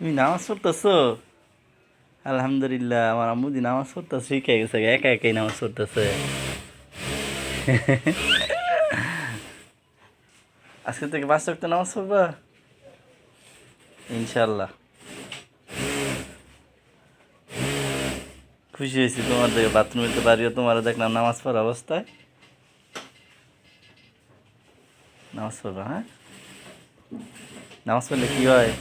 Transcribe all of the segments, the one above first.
তুমি নামাজ পড়তেছো? আলহামদুলিল্লাহ, আমার আম্মু দি নামাজ পড়তেছে, শিখে গেছে, একা একাই নামাজ পড়তেছে। আজকে থেকে 5 ওয়াক্ত নামাজ পড়বা ইনশাল্লাহ। খুশি হয়েছি তোমার দেখে, বাথরুমে তো বাড়িও তোমার দেখলাম নামাজ পড়া অবস্থায়। নামাজ পড়বা, হ্যাঁ? নামাজ পড়লে কি হয়?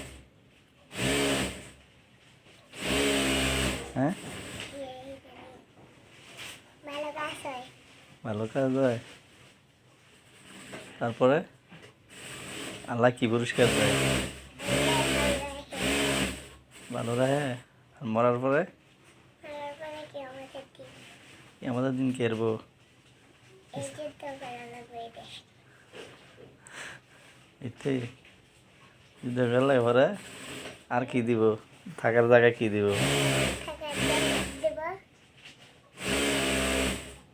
হ্যাঁ, ভালো কাজ হয়। তারপরে আল্লাহ কি পুরস্কার দেয়? ভালো রাখে। আর মরার পরে আমাদের দিন কেরবো। এতে যুদ্ধ করলে পরে আর কি দিব? থাকার জায়গায় কি দিব?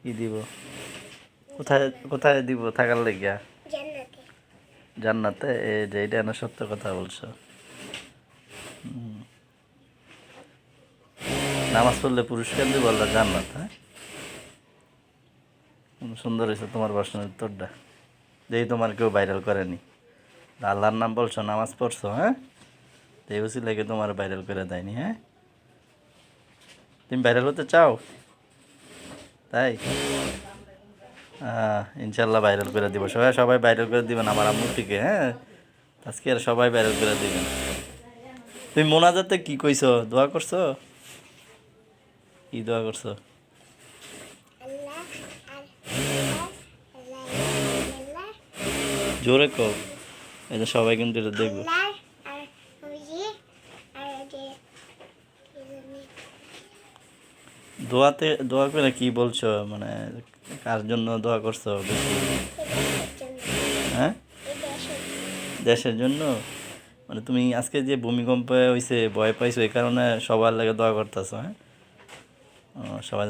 কি দিব? কোথায় কোথায় দিব থাকার লেগিয়া? জান্নাতে। এই যে এটা না, সত্য কথা বলছো। নামাজ পড়লে পুরস্কার দিব আল্লাহ, জান্নাত। হ্যাঁ, সুন্দর হয়েছে তোমার প্রশ্নের উত্তরটা, যেই তোমার কেউ ভাইরাল করেনি। আল্লাহর নাম বলছো, নামাজ পড়ছো, হ্যাঁ, এই উসিলাকে তোমার ভাইরাল করে দেয়নি। হ্যাঁ, তুমি ভাইরাল হতে চাও? তাই ইনশাল্লাহ ভাইরাল করে দিব, সবাই সবাই ভাইরাল করে দিবেন আমার আম্মুটিকে। হ্যাঁ, আজকে আর সবাই ভাইরাল করে দিবেন। তুমি মোনাজাতে কি কইছো? দোয়া করছো? কি দোয়া করছো? জোরে কও, এই যে সবাই কিন্তু এটা দেখবো। দোয়াতে দোয়া করে কি বলছো, মানে কার জন্য দোয়া করছো বেশি? হ্যাঁ, দেশের জন্য। মানে তুমি আজকে যে ভূমিকম্প হয়েছে, ভয় পাইছো, এই কারণে সবার লাগে দোয়া করতেছো? হ্যাঁ, সবাই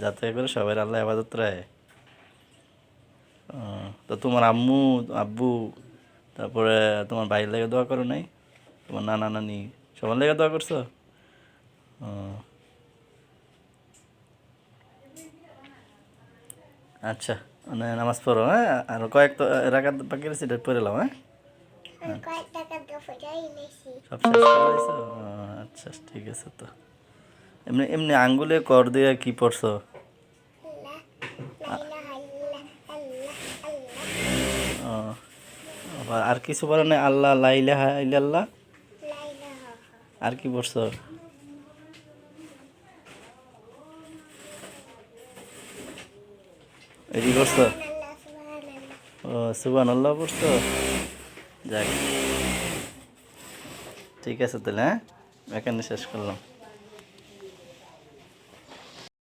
যাতে করে সবাই আল্লাহ আবাদত রায়। তো তোমার আম্মু, আব্বু, তারপরে তোমার ভাইয়ের লেগে দোয়া করো নাই? তোমার নানা নানি সবার লেগে দোয়া করছো? ও, আচ্ছা, মানে নামাজ পড়ো। হ্যাঁ, আর কয়েক তো রাখাত বাকি রয়েছে, এটা পড়ে নাও। হ্যাঁ, সব শেষ করে দিয়েছো? আচ্ছা, ঠিক আছে। তো এমনি এমনি আঙ্গুলে কর দিয়ে কি পড়ছো? ও, আর কিছু পড়ো না? আল্লাহ লা ইলাহা ইল্লাল্লাহ। আর কি পড়ছো? এটি করছো? ও, সুবহানাল্লাহ পড়ছো। যাক, ঠিক আছে তাহলে। হ্যাঁ, এখানে শেষ করলাম।